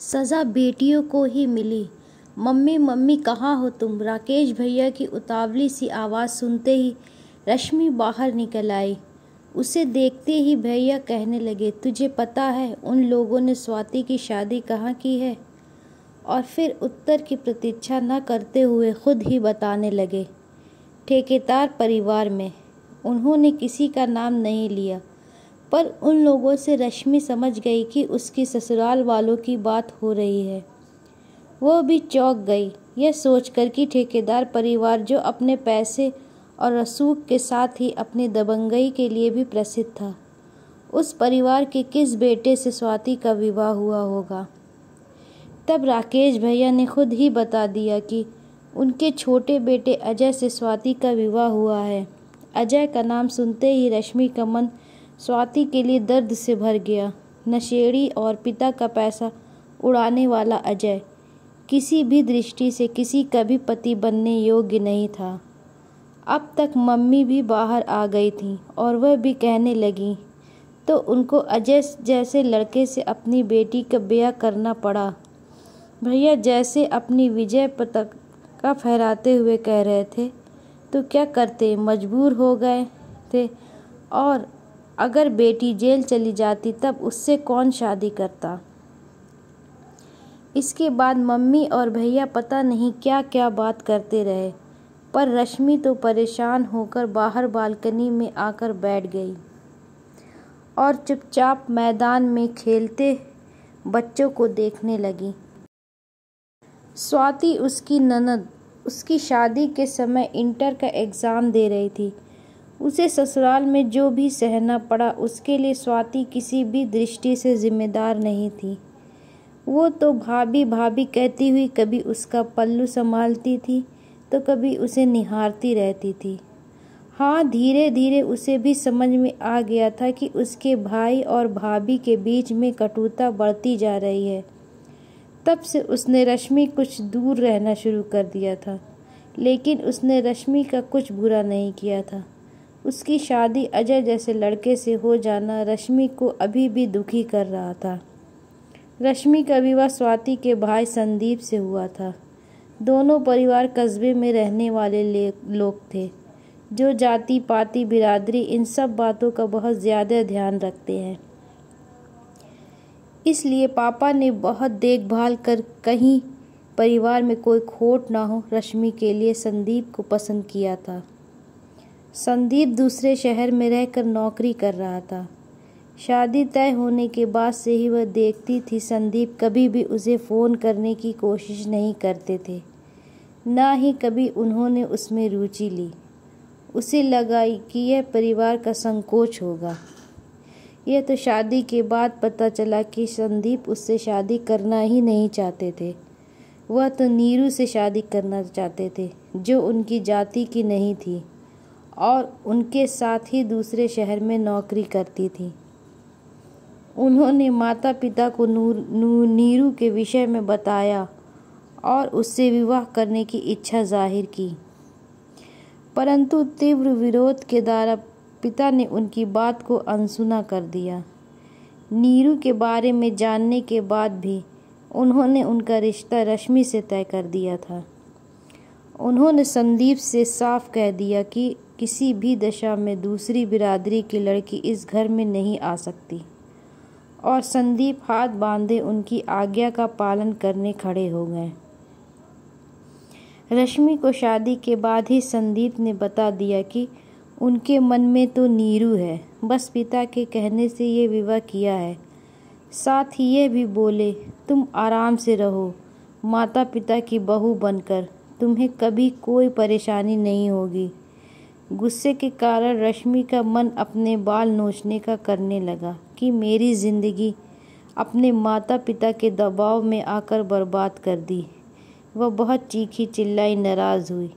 सज़ा बेटियों को ही मिली। मम्मी मम्मी कहाँ हो तुम? राकेश भैया की उतावली सी आवाज़ सुनते ही रश्मि बाहर निकल आई। उसे देखते ही भैया कहने लगे, तुझे पता है उन लोगों ने स्वाति की शादी कहाँ की है? और फिर उत्तर की प्रतीक्षा न करते हुए खुद ही बताने लगे, ठेकेदार परिवार में। उन्होंने किसी का नाम नहीं लिया, पर उन लोगों से रश्मि समझ गई कि उसकी ससुराल वालों की बात हो रही है। वो भी चौंक गई, यह सोचकर कि ठेकेदार परिवार जो अपने पैसे और रसूख के साथ ही अपनी दबंगई के लिए भी प्रसिद्ध था, उस परिवार के किस बेटे से स्वाति का विवाह हुआ होगा। तब राकेश भैया ने खुद ही बता दिया कि उनके छोटे बेटे अजय से स्वाति का विवाह हुआ है। अजय का नाम सुनते ही रश्मि का मन स्वाति के लिए दर्द से भर गया। नशेड़ी और पिता का पैसा उड़ाने वाला अजय किसी भी दृष्टि से किसी का भी पति बनने योग्य नहीं था। अब तक मम्मी भी बाहर आ गई थी और वह भी कहने लगी तो उनको अजय जैसे लड़के से अपनी बेटी का ब्याह करना पड़ा। भैया जैसे अपनी विजय पताका फहराते हुए कह रहे थे, तो क्या करते, मजबूर हो गए थे। और अगर बेटी जेल चली जाती तब उससे कौन शादी करता। इसके बाद मम्मी और भैया पता नहीं क्या क्या बात करते रहे, पर रश्मि तो परेशान होकर बाहर बालकनी में आकर बैठ गई और चुपचाप मैदान में खेलते बच्चों को देखने लगी। स्वाति उसकी ननद उसकी शादी के समय इंटर का एग्ज़ाम दे रही थी। उसे ससुराल में जो भी सहना पड़ा उसके लिए स्वाति किसी भी दृष्टि से जिम्मेदार नहीं थी। वो तो भाभी भाभी कहती हुई कभी उसका पल्लू संभालती थी तो कभी उसे निहारती रहती थी। हाँ, धीरे धीरे उसे भी समझ में आ गया था कि उसके भाई और भाभी के बीच में कटुता बढ़ती जा रही है। तब से उसने रश्मि कुछ दूर रहना शुरू कर दिया था, लेकिन उसने रश्मि का कुछ बुरा नहीं किया था। उसकी शादी अजय जैसे लड़के से हो जाना रश्मि को अभी भी दुखी कर रहा था। रश्मि का विवाह स्वाति के भाई संदीप से हुआ था। दोनों परिवार कस्बे में रहने वाले लोग थे, जो जाति पाति बिरादरी इन सब बातों का बहुत ज़्यादा ध्यान रखते हैं। इसलिए पापा ने बहुत देखभाल कर कहीं परिवार में कोई खोट ना हो, रश्मि के लिए संदीप को पसंद किया था। संदीप दूसरे शहर में रहकर नौकरी कर रहा था। शादी तय होने के बाद से ही वह देखती थी संदीप कभी भी उसे फ़ोन करने की कोशिश नहीं करते थे, ना ही कभी उन्होंने उसमें रुचि ली। उसे लगा कि यह परिवार का संकोच होगा। यह तो शादी के बाद पता चला कि संदीप उससे शादी करना ही नहीं चाहते थे। वह तो नीरू से शादी करना चाहते थे, जो उनकी जाति की नहीं थी और उनके साथ ही दूसरे शहर में नौकरी करती थी। उन्होंने माता पिता को नीरू के विषय में बताया और उससे विवाह करने की इच्छा जाहिर की, परंतु तीव्र विरोध के द्वारा पिता ने उनकी बात को अनसुना कर दिया। नीरू के बारे में जानने के बाद भी उन्होंने उनका रिश्ता रश्मि से तय कर दिया था। उन्होंने संदीप से साफ कह दिया कि किसी भी दशा में दूसरी बिरादरी की लड़की इस घर में नहीं आ सकती, और संदीप हाथ बांधे उनकी आज्ञा का पालन करने खड़े हो गए। रश्मि को शादी के बाद ही संदीप ने बता दिया कि उनके मन में तो नीरू है, बस पिता के कहने से ये विवाह किया है। साथ ही ये भी बोले, तुम आराम से रहो, माता पिता की बहू बनकर तुम्हें कभी कोई परेशानी नहीं होगी। गुस्से के कारण रश्मि का मन अपने बाल नोचने का करने लगा कि मेरी ज़िंदगी अपने माता पिता के दबाव में आकर बर्बाद कर दी। वह बहुत चीखी चिल्लाई, नाराज़ हुई।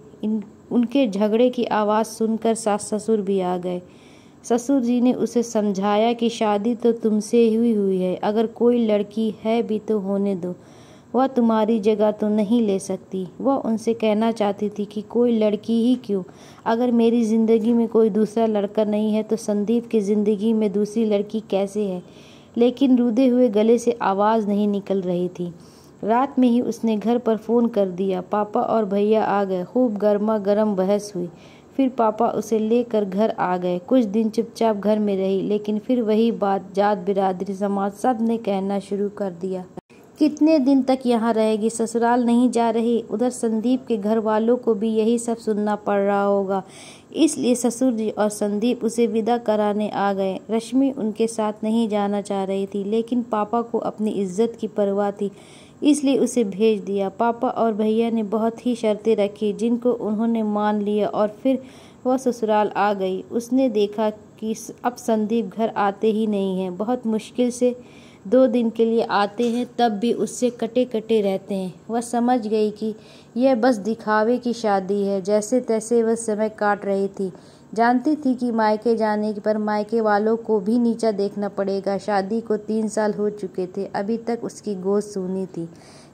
उनके झगड़े की आवाज़ सुनकर सास ससुर भी आ गए। ससुर जी ने उसे समझाया कि शादी तो तुमसे ही हुई है, अगर कोई लड़की है भी तो होने दो, वह तुम्हारी जगह तो नहीं ले सकती। वह उनसे कहना चाहती थी कि कोई लड़की ही क्यों, अगर मेरी ज़िंदगी में कोई दूसरा लड़का नहीं है तो संदीप की ज़िंदगी में दूसरी लड़की कैसे है। लेकिन रुधे हुए गले से आवाज़ नहीं निकल रही थी। रात में ही उसने घर पर फ़ोन कर दिया। पापा और भैया आ गए। खूब गर्मा गर्म बहस हुई। फिर पापा उसे लेकर घर आ गए। कुछ दिन चुपचाप घर में रही, लेकिन फिर वही बात जात बिरादरी समाज सब ने कहना शुरू कर दिया। कितने दिन तक यहाँ रहेगी, ससुराल नहीं जा रही। उधर संदीप के घर वालों को भी यही सब सुनना पड़ रहा होगा, इसलिए ससुर जी और संदीप उसे विदा कराने आ गए। रश्मि उनके साथ नहीं जाना चाह रही थी, लेकिन पापा को अपनी इज्जत की परवाह थी, इसलिए उसे भेज दिया। पापा और भैया ने बहुत ही शर्तें रखी, जिनको उन्होंने मान लिया और फिर वह ससुराल आ गई। उसने देखा कि अब संदीप घर आते ही नहीं हैं। बहुत मुश्किल से 2 दिन के लिए आते हैं, तब भी उससे कटे कटे रहते हैं। वह समझ गई कि यह बस दिखावे की शादी है। जैसे तैसे वह समय काट रही थी। जानती थी कि मायके जाने पर मायके वालों को भी नीचा देखना पड़ेगा। शादी को 3 साल हो चुके थे, अभी तक उसकी गोद सूनी थी।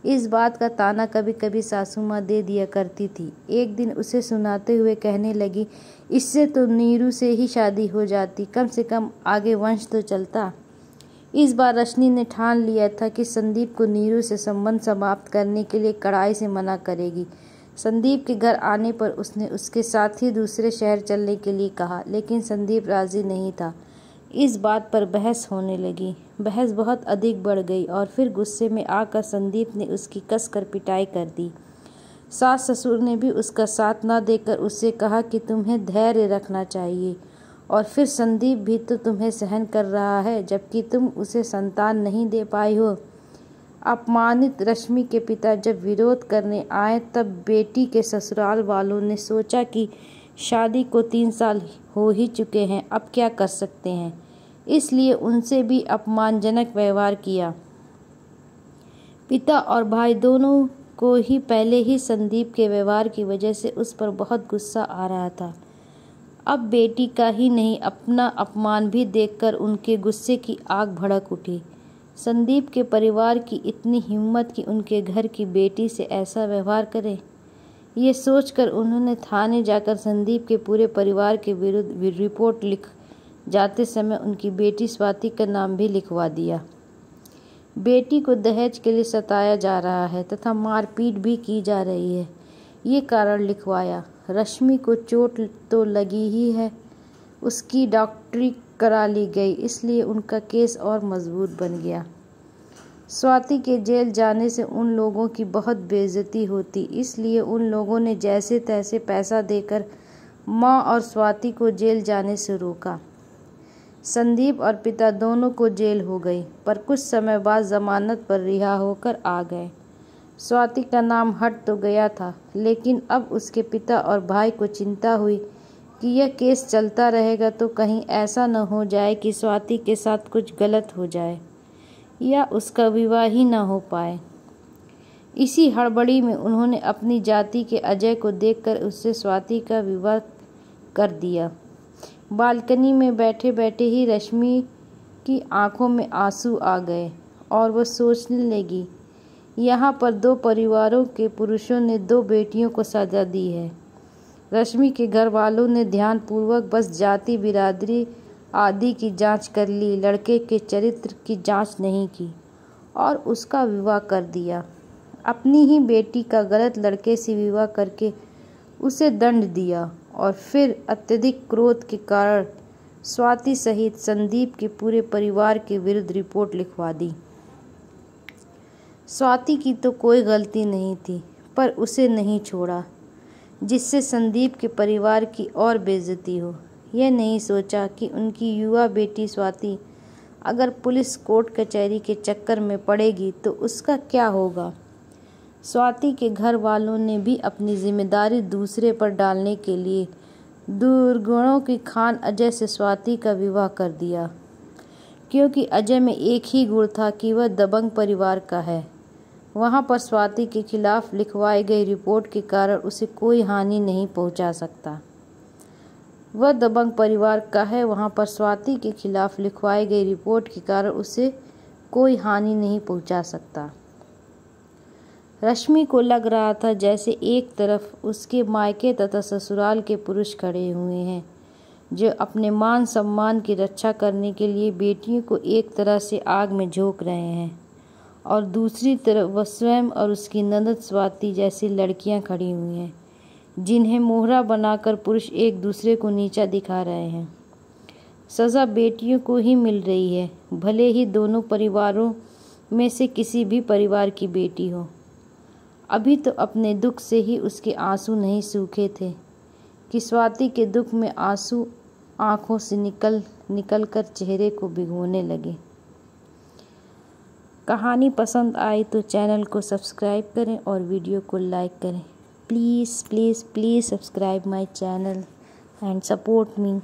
इस बात का ताना कभी कभी सासू माँ दे दिया करती थी। एक दिन उसे सुनाते हुए कहने लगी, इससे तो नीरू से ही शादी हो जाती, कम से कम आगे वंश तो चलता। इस बार रश्मि ने ठान लिया था कि संदीप को नीरू से संबंध समाप्त करने के लिए कड़ाई से मना करेगी। संदीप के घर आने पर उसने उसके साथ ही दूसरे शहर चलने के लिए कहा, लेकिन संदीप राजी नहीं था। इस बात पर बहस होने लगी। बहस बहुत अधिक बढ़ गई और फिर गुस्से में आकर संदीप ने उसकी कसकर पिटाई कर दी। सास ससुर ने भी उसका साथ न देकर उससे कहा कि तुम्हें धैर्य रखना चाहिए, और फिर संदीप भी तो तुम्हें सहन कर रहा है, जबकि तुम उसे संतान नहीं दे पाई हो। अपमानित रश्मि के पिता जब विरोध करने आए, तब बेटी के ससुराल वालों ने सोचा कि शादी को 3 साल हो ही चुके हैं, अब क्या कर सकते हैं, इसलिए उनसे भी अपमानजनक व्यवहार किया। पिता और भाई दोनों को ही पहले ही संदीप के व्यवहार की वजह से उस पर बहुत गुस्सा आ रहा था। अब बेटी का ही नहीं, अपना अपमान भी देखकर उनके गुस्से की आग भड़क उठी। संदीप के परिवार की इतनी हिम्मत कि उनके घर की बेटी से ऐसा व्यवहार करे। ये सोचकर उन्होंने थाने जाकर संदीप के पूरे परिवार के विरुद्ध रिपोर्ट लिख जाते समय उनकी बेटी स्वाति का नाम भी लिखवा दिया। बेटी को दहेज के लिए सताया जा रहा है तथा मारपीट भी की जा रही है, ये कारण लिखवाया। रश्मि को चोट तो लगी ही है, उसकी डॉक्टरी करा ली गई, इसलिए उनका केस और मजबूत बन गया। स्वाति के जेल जाने से उन लोगों की बहुत बेइज्जती होती, इसलिए उन लोगों ने जैसे तैसे पैसा देकर माँ और स्वाति को जेल जाने से रोका। संदीप और पिता दोनों को जेल हो गई, पर कुछ समय बाद जमानत पर रिहा होकर आ गए। स्वाति का नाम हट तो गया था, लेकिन अब उसके पिता और भाई को चिंता हुई कि यह केस चलता रहेगा तो कहीं ऐसा न हो जाए कि स्वाति के साथ कुछ गलत हो जाए या उसका विवाह ही न हो पाए। इसी हड़बड़ी में उन्होंने अपनी जाति के अजय को देखकर उससे स्वाति का विवाह कर दिया। बालकनी में बैठे बैठे ही रश्मि की आंखों में आंसू आ गए और वह सोचने लगी, यहाँ पर 2 परिवारों के पुरुषों ने 2 बेटियों को सजा दी है। रश्मि के घर वालों ने ध्यानपूर्वक बस जाति बिरादरी आदि की जांच कर ली, लड़के के चरित्र की जांच नहीं की और उसका विवाह कर दिया। अपनी ही बेटी का गलत लड़के से विवाह करके उसे दंड दिया और फिर अत्यधिक क्रोध के कारण स्वाति सहित संदीप के पूरे परिवार के विरुद्ध रिपोर्ट लिखवा दी। स्वाति की तो कोई गलती नहीं थी, पर उसे नहीं छोड़ा, जिससे संदीप के परिवार की और बेइज्जती हो। यह नहीं सोचा कि उनकी युवा बेटी स्वाति अगर पुलिस कोर्ट कचहरी के चक्कर में पड़ेगी तो उसका क्या होगा। स्वाति के घर वालों ने भी अपनी जिम्मेदारी दूसरे पर डालने के लिए दुर्गुणों की खान अजय से स्वाति का विवाह कर दिया, क्योंकि अजय में एक ही गुण था कि वह दबंग परिवार का है। वहाँ पर स्वाति के खिलाफ लिखवाई गई रिपोर्ट के कारण उसे कोई हानि नहीं पहुँचा सकता। वह दबंग परिवार का है, वहाँ पर स्वाति के खिलाफ लिखवाई गई रिपोर्ट के कारण उसे कोई हानि नहीं पहुँचा सकता। रश्मि को लग रहा था जैसे एक तरफ उसके मायके तथा ससुराल के पुरुष खड़े हुए हैं, जो अपने मान सम्मान की रक्षा करने के लिए बेटियों को एक तरह से आग में झोंक रहे हैं और दूसरी तरफ वह स्वयं और उसकी ननद स्वाति जैसी लड़कियां खड़ी हुई हैं जिन्हें मोहरा बनाकर पुरुष एक दूसरे को नीचा दिखा रहे हैं। सज़ा बेटियों को ही मिल रही है, भले ही दोनों परिवारों में से किसी भी परिवार की बेटी हो। अभी तो अपने दुख से ही उसके आंसू नहीं सूखे थे कि स्वाति के दुख में आंसू आंखों से निकल कर चेहरे को भिगोने लगे। कहानी पसंद आई तो चैनल को सब्सक्राइब करें और वीडियो को लाइक करें। Please please please subscribe my channel and support me.